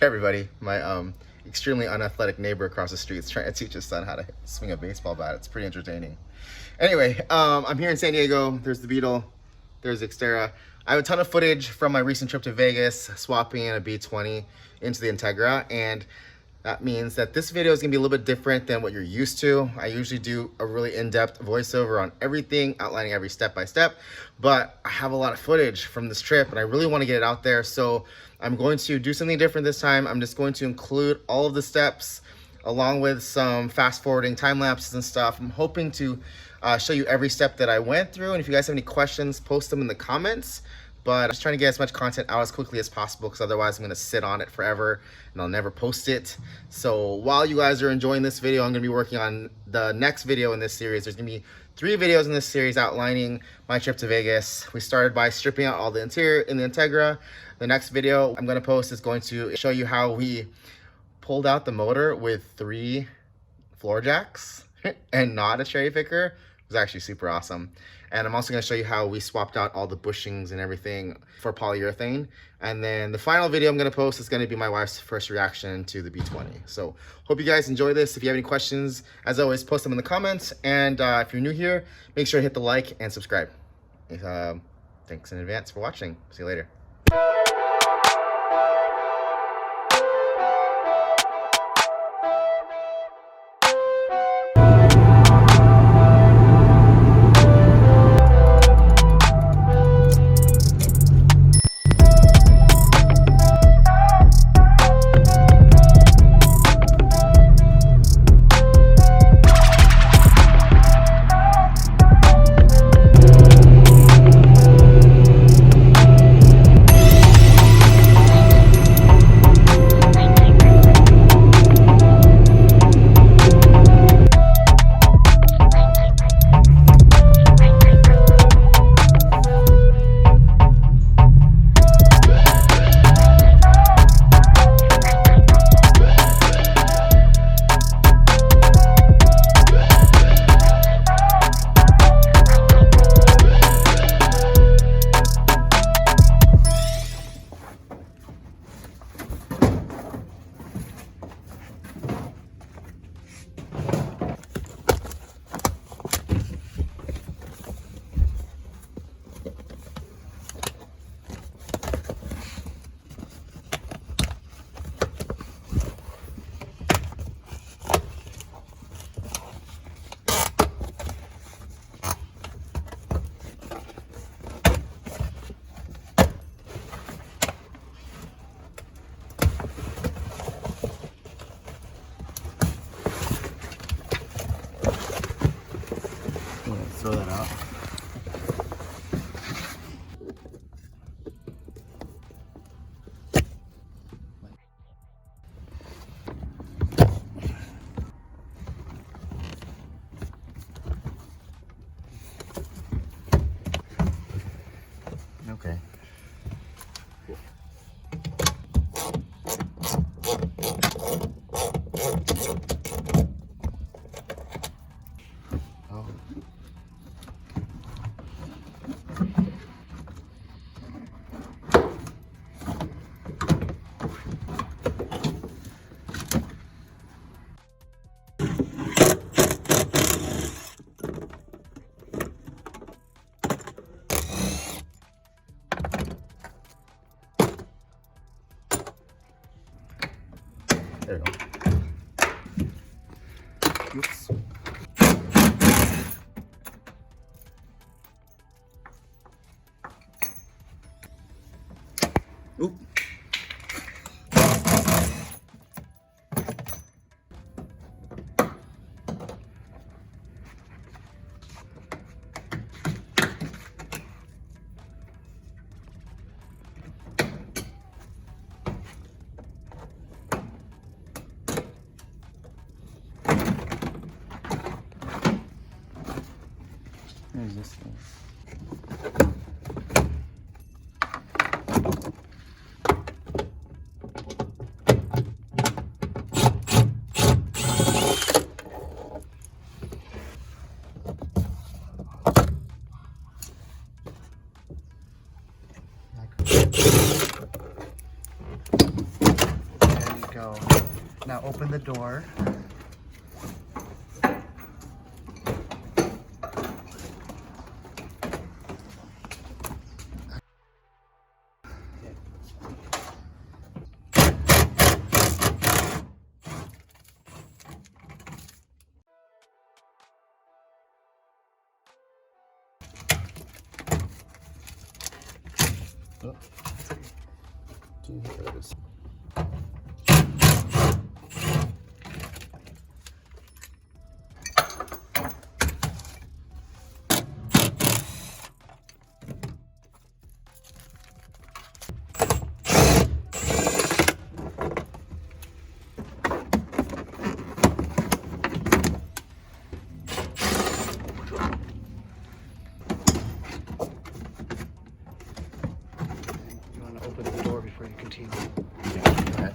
Everybody, my extremely unathletic neighbor across the street is trying to teach his son how to swing a baseball bat. It's pretty entertaining. Anyway, I'm here in San Diego. There's the Beetle, there's the Xterra. I have a ton of footage from my recent trip to Vegas, swapping in a B20 into the Integra, and that means that this video is gonna be a little bit different than what you're used to. I usually do a really in-depth voiceover on everything, outlining every step by step, but I have a lot of footage from this trip and I really wanna get it out there. So I'm going to do something different this time. I'm just going to include all of the steps along with some fast forwarding time lapses and stuff. I'm hoping to show you every step that I went through. And if you guys have any questions, post them in the comments. But I'm just trying to get as much content out as quickly as possible, because otherwise I'm gonna sit on it forever and I'll never post it. So while you guys are enjoying this video, I'm gonna be working on the next video in this series. There's gonna be 3 videos in this series outlining my trip to Vegas. We started by stripping out all the interior in the Integra. The next video I'm gonna post is going to show you how we pulled out the motor with 3 floor jacks and not a cherry picker. It was actually super awesome. And I'm also gonna show you how we swapped out all the bushings and everything for polyurethane. And then the final video I'm gonna post is gonna be my wife's first reaction to the B20. So hope you guys enjoy this. If you have any questions, as always, post them in the comments. And if you're new here, make sure to hit the like and subscribe. Thanks in advance for watching. See you later. Throw that out. Okay. Oh. There we go. Oops. Oop. There's this thing. go. Now open the door. Oh. There it is. You want to open the door before you continue. Okay.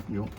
Yep.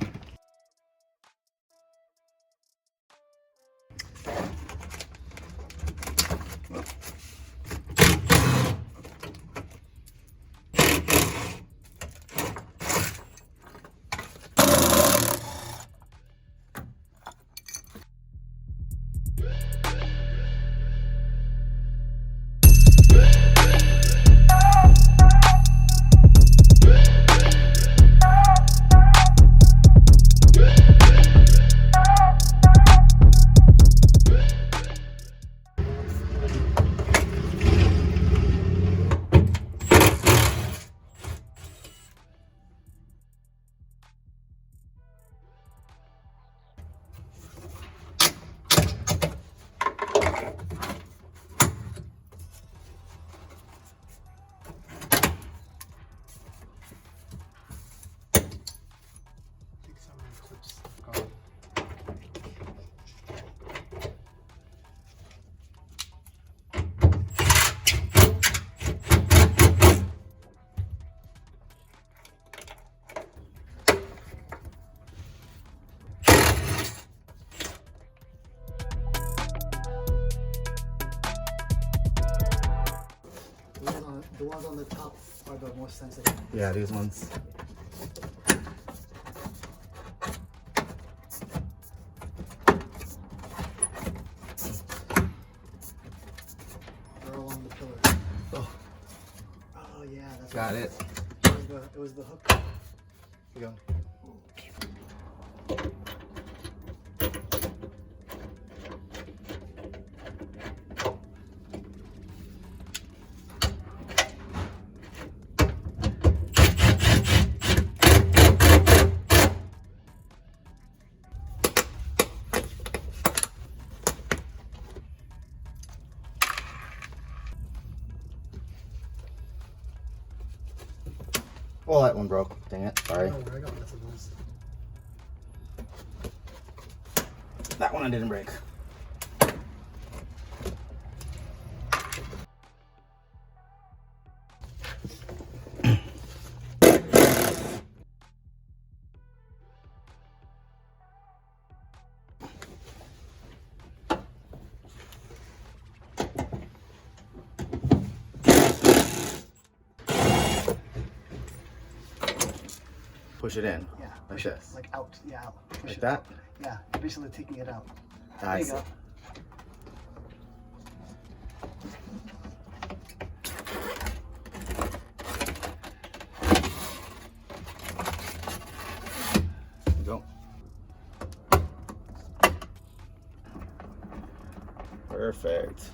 The ones on the top are the most sensitive. Yeah, these ones. They're all on the pillar. Oh, Oh yeah, that's got what it. It was the hook. Here you go. Well, that one broke. Dang it. Sorry. Oh, I got lots of those. That one I didn't break. Push it in. Yeah. Like Push it, this. like out. Yeah, out. Push Like it that? out. Yeah. You're basically taking it out. I There you see. go. There you go. Perfect.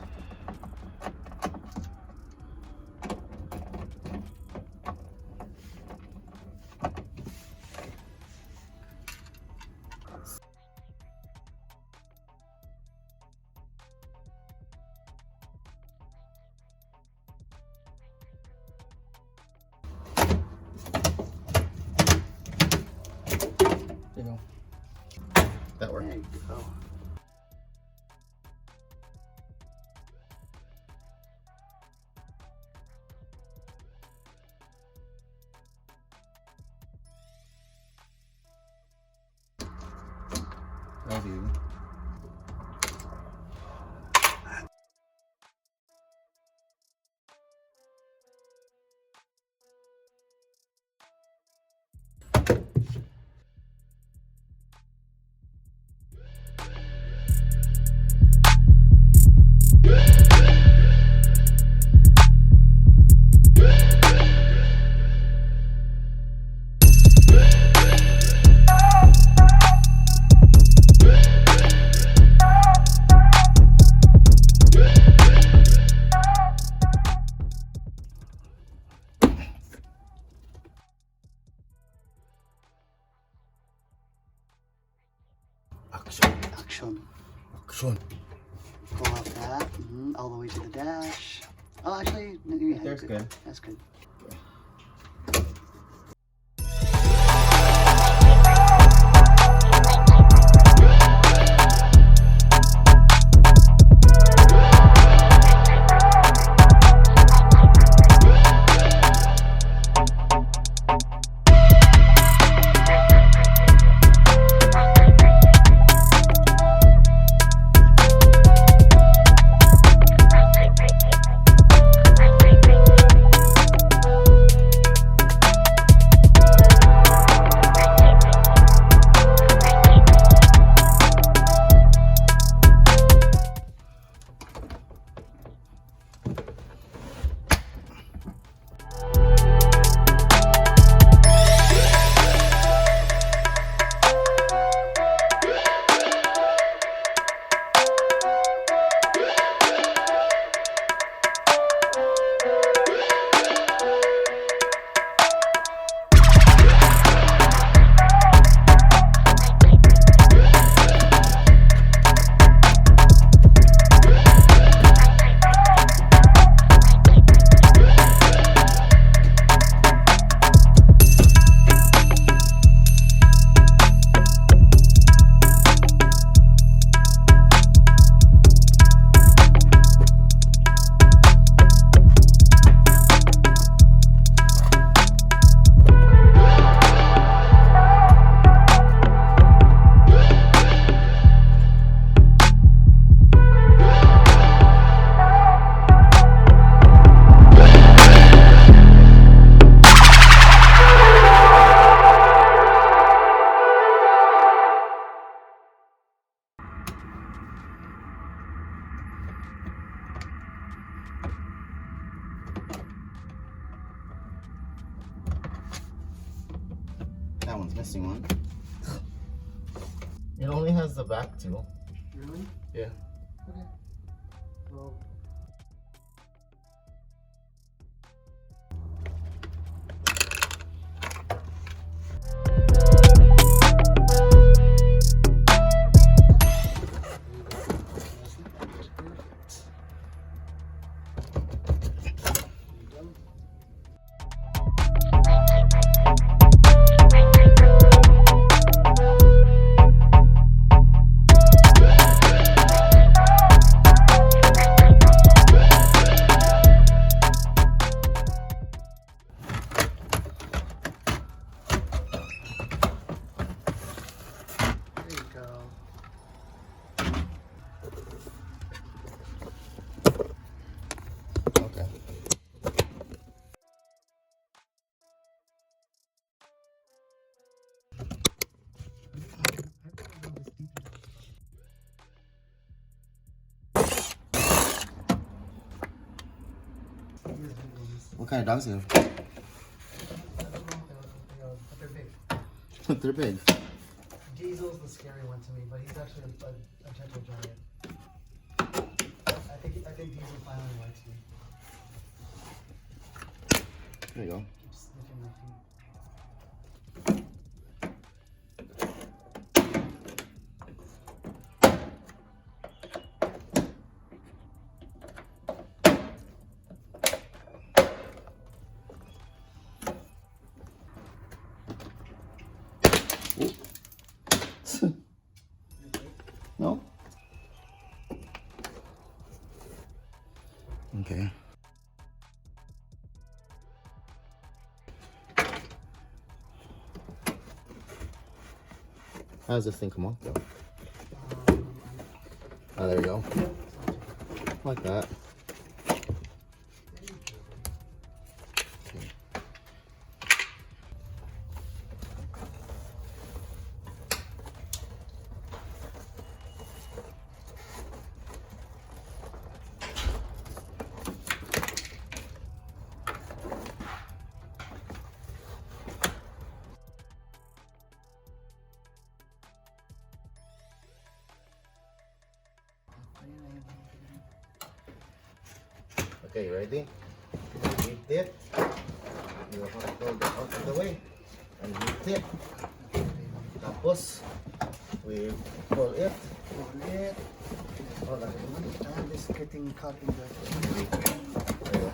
There you go. That worked. There you go. That was easy. Action. Action. Pull out that all the way to the dash. Oh, actually, yeah, There's good. That's good. That one's missing one. It only has the back two. Really? Yeah. Okay. Well. Okay. What kind of dogs do you have? But they're big. They're big. Diesel's the scary one to me, but he's actually a gentle giant. I think Diesel finally likes me. There you go. Keeps sniffing my feet. No? Okay. How does this thing come off though? Oh, there you go. Like that. Okay, ready? Lift it. You have to hold it out of the way. And lift it. Tapos, we pull it. Pull it. Hold on. And it's getting caught in the There you go.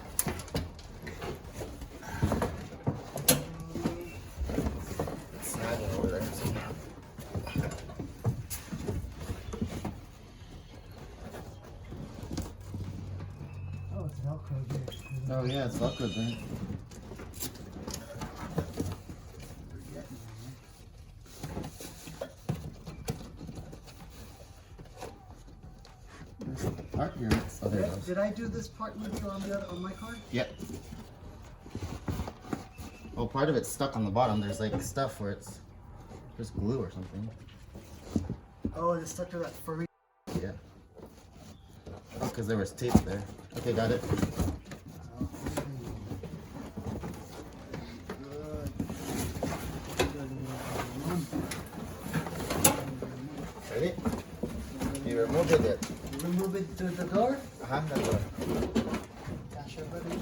It's snagging over there. Oh, it's Velcro here. Oh yeah, it's Velcro there. There's a part here. Oh, there it goes. Did I do this part with you on the other, on my car? Yep. Oh, part of it's stuck on the bottom. There's like stuff where it's just glue or something. Oh, it's stuck to that furry. Yeah. That's because there was tape there. Okay, got it. Ready? You removed it. Remove it to the door. That door. Gotcha, buddy.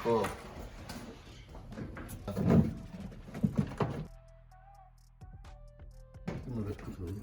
Cool. Move it quickly.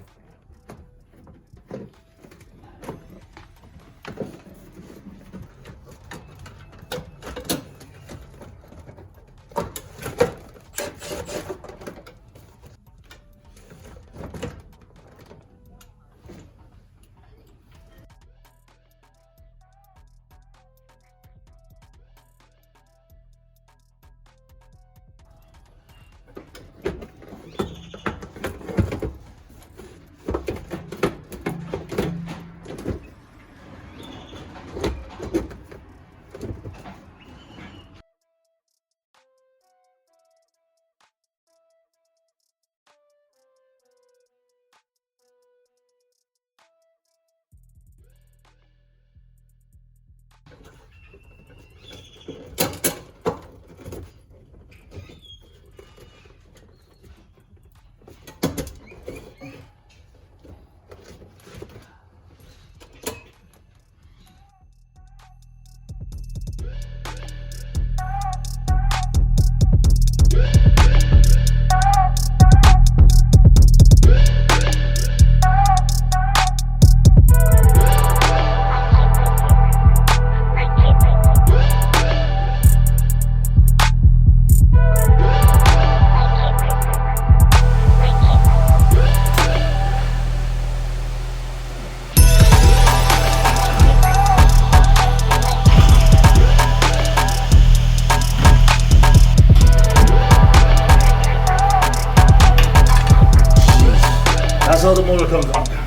That's how the motor comes on.